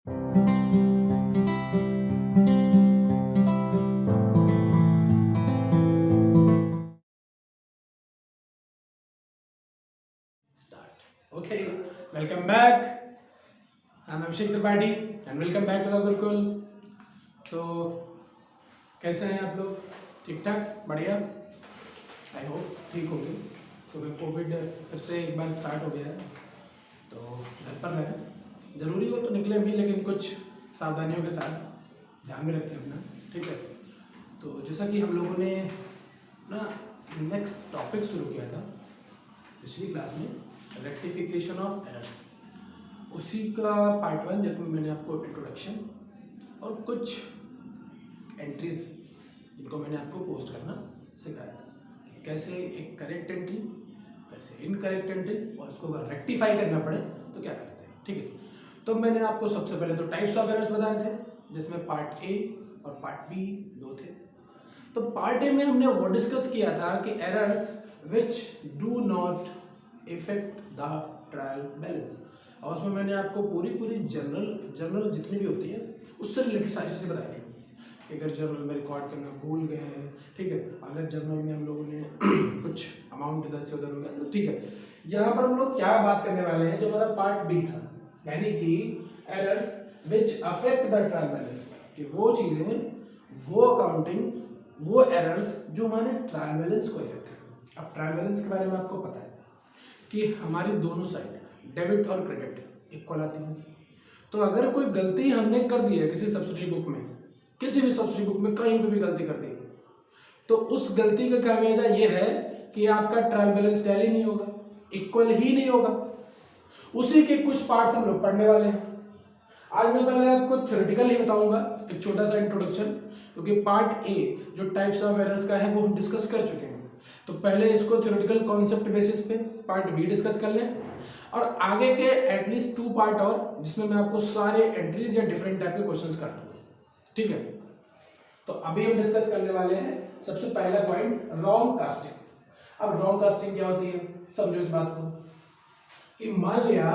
Start. Okay, welcome back. I'm Abhishek Tripathi and welcome back to the Gurukul. So, कैसे हैं आप लोग? ठीक ठाक? बढ़िया? आई होप ठीक होंगे क्योंकि कोविड फिर से एक बार स्टार्ट हो गया है, तो घर पर रहें। ज़रूरी हो तो निकले भी, लेकिन कुछ सावधानियों के साथ ध्यान में रखें अपना, ठीक है? तो जैसा कि हम लोगों ने ना नेक्स्ट टॉपिक शुरू किया था पिछली क्लास में, रेक्टिफिकेशन ऑफ एरर्स, उसी का पार्ट 1 जिसमें मैंने आपको इंट्रोडक्शन और कुछ एंट्रीज जिनको मैंने आपको पोस्ट करना सिखाया था कि कैसे एक करेक्ट एंट्री, कैसे इनकरेक्ट एंट्री, और उसको अगर रेक्टिफाई करना पड़े तो क्या करते हैं, ठीक है? तो मैंने आपको सबसे पहले तो टाइप्स ऑफ एरर्स बताए थे, जिसमें पार्ट ए और पार्ट बी दो थे। तो पार्ट ए में हमने वो डिस्कस किया था कि errors which do not effect the trial balance, और उसमें मैंने आपको पूरी जनरल जितनी भी होती है उससे रिलेटेड सारी चीज़ें बताई थी कि अगर जर्नल में रिकॉर्ड करना भूल गए हैं, ठीक है, अगर जर्नल में हम लोगों ने कुछ अमाउंट इधर से उधर हो गया तो ठीक है। यहाँ पर हम लोग क्या बात करने वाले हैं, जो हमारा पार्ट बी था, यानी कि errors which affect the trial balance, कि वो चीज़ें, वो अकाउंटिंग, वो एरर्स जो हमारे ट्रायल बैलेंस को इफेक्ट करते हैं। अब ट्रायल बैलेंस के बारे में आपको पता है कि हमारी दोनों साइड डेबिट और क्रेडिट इक्वल आती है। तो अगर कोई गलती हमने कर दी है किसी सब्सिडी बुक में, किसी भी सब्सिडी बुक में कहीं पे भी गलती कर दी, तो उस गलती का खामियाजा ये है कि आपका ट्रायल बैलेंस टैली नहीं होगा, इक्वल ही नहीं होगा। उसी के कुछ पार्ट्स हम लोग पढ़ने वाले हैं। आज मैं पहले आपको थ्योरेटिकल ही बताऊंगा, एक छोटा सा इंट्रोडक्शन, क्योंकि पार्ट ए जो टाइप्स ऑफ एरर्स का है वो हम डिस्कस कर चुके हैं। तो पहले इसको थ्योरेटिकल कॉन्सेप्ट बेसिस पे पार्ट बी डिस्कस कर लें, और आगे के एटलीस्ट 2 पार्ट और, जिसमें मैं आपको सारे एंट्रीज या डिफरेंट टाइप के क्वेश्चंस कर दूंगा, ठीक है? तो अभी हम डिस्कस करने वाले हैं सबसे पहला पॉइंट, रॉन्ग कास्टिंग। अब रॉन्ग कास्टिंग क्या होती है, समझो इस बात को कि मान लिया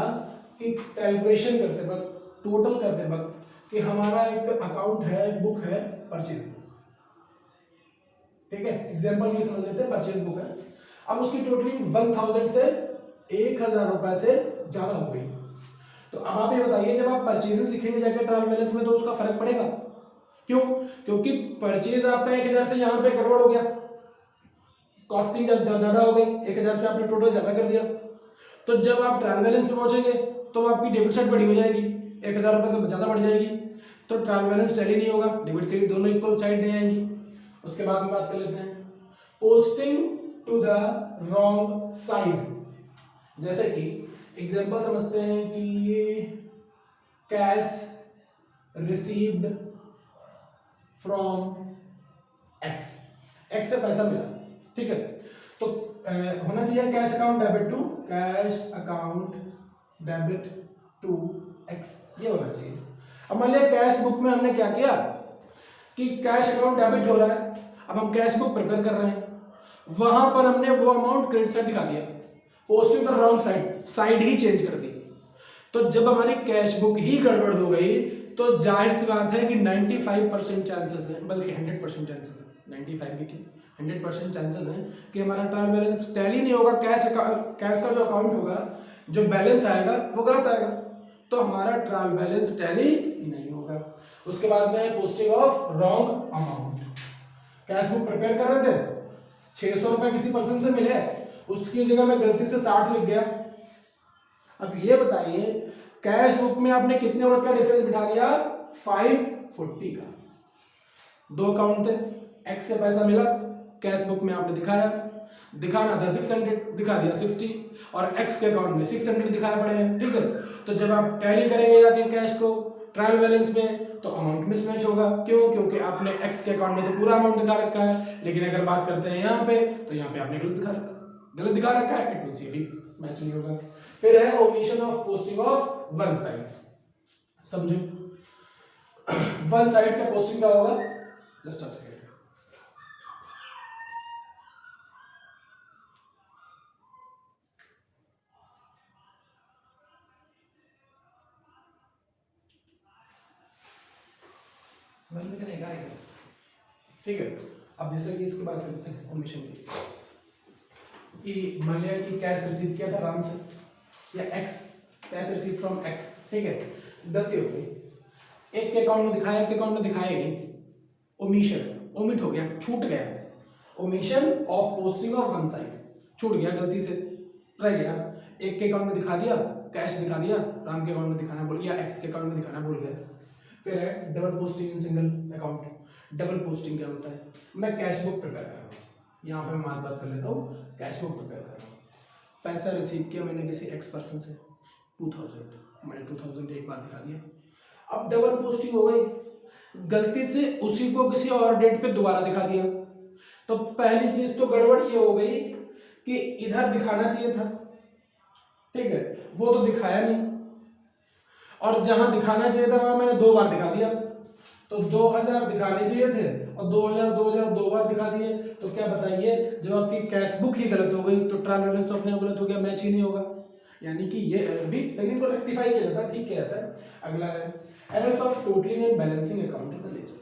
कि कैलकुलेशन करते वक्त, टोटल करते वक्त, कि हमारा एक अकाउंट है, एक बुक है, परचेज बुक, ठीक है, एग्जांपल ये समझ लेते हैं, परचेज बुक है। अब उसकी टोटलिंग 1000 से 1000 रुपए से ज्यादा हो गई। तो अब आप ये बताइए, जब आप परचेजेस लिखेंगे जाके ट्रायल बैलेंस में, तो उसका फर्क पड़ेगा। क्यों? क्योंकि परचेज आपका 1000 से यहाँ पे करोड़ हो गया, कॉस्टिंग ज्यादा हो गई, 1000 से आपने टोटल ज्यादा कर दिया। तो जब आप ट्रायल बैलेंस पे पहुंचेंगे तो आपकी डेबिट साइड बड़ी हो जाएगी, 1000 रुपए से ज्यादा बढ़ जाएगी, तो ट्रायल बैलेंस टैली नहीं होगा, डेबिट क्रेडिट दोनों इक्वल साइड नहीं आएंगी। उसके बाद में बात कर लेते हैं posting to the wrong side. जैसे कि एग्जांपल समझते हैं कि ये cash received from x, x से पैसा मिला, ठीक है, तो होना चाहिए cash account debit to, cash account debit to x, ये होना चाहिए। अब मान लिया कैश बुक में हमने क्या किया कि कैश अकाउंट डेबिट हो रहा है, अब हम कैश बुक प्रिपेयर कर रहे हैं, वहां पर हमने वो अमाउंट क्रेडिट साइड दिखा दिया, posting the wrong side, side he change कर दी। तो जब हमारी कैश बुक ही गड़बड़ हो गई, तो जाहिर सी बात है कि 95% चांसेस है, बल्कि 100% चांसेस है, 95 भी क्यों, 100% चांसेस हैं कि हमारा ट्रायल बैलेंस टैली नहीं होगा, कैश का जो अकाउंट होगा, जो बैलेंस आएगा वो गलत आएगा, तो हमारा ट्रायल बैलेंस टैली नहीं होगा। उसके बाद में posting of wrong amount, cash book prepare कर रहे थे, 600 रुपए किसी पर्सन से मिले, उसकी जगह मैं गलती से 60 लिख गया। अब ये बताइए, कैश बुक में आपने कितने वर्ड का डिफरेंस बिठा दिया, 540 का। दो अकाउंट थे, एक्स से पैसा मिला, कैश बुक में आपने दिखाया, दिखाना था 600, दिखा दिया 60, और एक्स के अकाउंट में 600 दिखाया पड़े हैं, ठीक है। तो जब आप टैली करेंगे जाके कैश को ट्रायल बैलेंस में, तो अमाउंट मिसमैच होगा। क्यों? क्योंकि आपने एक्स के अकाउंट में तो पूरा अमाउंट दिखा रखा है, लेकिन अगर बात करते हैं यहाँ पे, तो यहाँ पे आपने गलत दिखा रखा है, इट मींस ये भी मैच नहीं होगा। फिर है omission of posting of one side, समझो वन साइड का पोस्टिंग क्या होगा, जस्ट अ सेकंड। बंद करेगा ठीक है। अब जैसे कि इसकी बात करते हैं ओमिशन की, कि मान लिया कि कैश रिसीव किया था राम से, या x cash receive from x, ठीक है, गलती हो गई, एक के अकाउंट में दिखाया, एक के अकाउंट में दिखाया ही नहीं, ओमिशन, ओमिट हो गया, छूट गया, omission of posting of one side, छूट गया, गलती से रह गया, एक के अकाउंट में दिखा दिया, कैश दिखा दिया, राम के अकाउंट में दिखाना भूल गया, एक्स के अकाउंट में दिखाना भूल गया। फिर है double posting in single account. Double posting क्या होता है, मैं कैश बुक प्रिपेयर कर रहा हूँ, यहाँ पे मैं बात कर लेता हूँ, कैश बुक प्रिपेयर कर रहा हूँ, पैसा रिसीव किया मैंने किसी एक्स पर्सन से 2000, मैंने 2000 एक बार दिखा दिया, अब डबल पोस्टिंग हो गई, गलती से उसी को किसी और डेट पे दोबारा दिखा दिया, तो पहली चीज तो गड़बड़ ये हो गई कि इधर दिखाना चाहिए था, ठीक है, वो तो दिखाया नहीं, और जहां दिखाना चाहिए था वहां मैंने 2 बार दिखा दिया, तो 2000 दिखाने चाहिए थे और 2000 2 बार दिखा दिए, तो क्या बताइए, जब आपकी कैश बुक ही गलत हो गई तो ट्रायल बैलेंस तो अपने आप गलत हो गया, मैच ही नहीं होगा, यानी कि ये एरर भी, लेकिन इनको रेक्टिफाई किया जाता है, ठीक किया जाता है। अगला है errors of totalling and balancing account in the ledger.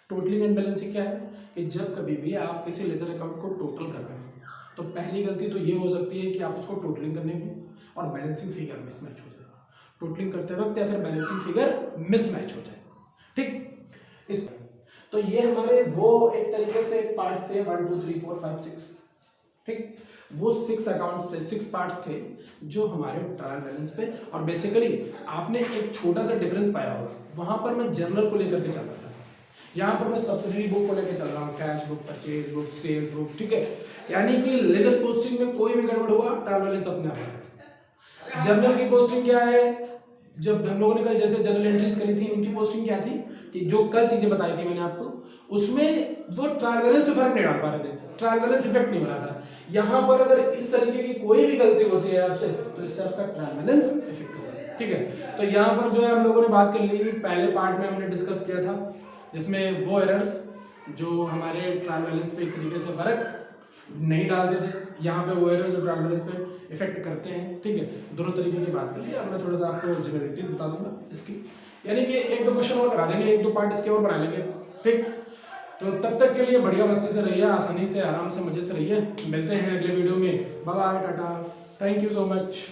Totalling and balancing क्या है कि जब कभी भी आप किसी लेजर अकाउंट को टोटल कर रहे हैं तो पहली गलती तो ये हो सकती है कि आप उसको टोटलिंग करने में और बैलेंसिंग फिगर मिसमैच हो जाए, टोटलिंग करते वक्त या फिर बैलेंसिंग फिगर मिसमैच हो जाए, ठीक। इस तो ये हमारे वो एक तरीके से पार्ट थे 1 2 3 4 5 6, ठीक, वो 6 अकाउंट थे, 6 पार्ट्स थे जो हमारे ट्रायल बैलेंस पे, और बेसिकली आपने एक छोटा सा डिफरेंस पाया होगा, वहां पर मैं जर्नल को लेकर के चल रहा था, यहाँ पर मैं सब्सिडरी बुक को लेकर चल रहा हूँ, cash book, purchase book, sales book, ठीक है, यानी कि लेजर पोस्टिंग में कोई भी गड़बड़ हुआ ट्रायल बैलेंस अपने आप है। जर्नल की पोस्टिंग क्या है, जब हम लोगों ने कल जैसे जर्नल एंट्रीज करी थी उनकी पोस्टिंग क्या थी कि जो कल चीजें बताई थी मैंने आपको, उसमें वो ट्रायल बैलेंस पे फर्क नहीं डाल पा रहे थे, ट्रायल बैलेंस इफेक्ट नहीं हो रहा था। यहाँ पर अगर इस तरीके की कोई भी गलती होती है आपसे तो इससे आपका ट्रायल बैलेंस इफेक्ट होगा, ठीक है। तो यहाँ पर जो है हम लोगों ने बात कर ली, पहले पार्ट में हमने डिस्कस किया था जिसमें वो एरर्स जो हमारे ट्रायल बैलेंस पे एक तरीके से फर्क नहीं डालते थे, यहाँ पे वो एरर्स जो ट्रायल बैलेंस पे इफेक्ट करते हैं, ठीक है, दोनों तरीके की बात कर ली। अब मैं थोड़ा सा आपको जनरलिटीज बता दूंगा इसकी, यानी कि 1 2 क्वेश्चन और करा देंगे, 1 2 पार्ट इसके और बना लेंगे, ठीक। तो तब तक के लिए बढ़िया मस्ती से रहिए, आसानी से आराम से मजे से रहिए, मिलते हैं अगले वीडियो में, bye bye, tata, thank you so much.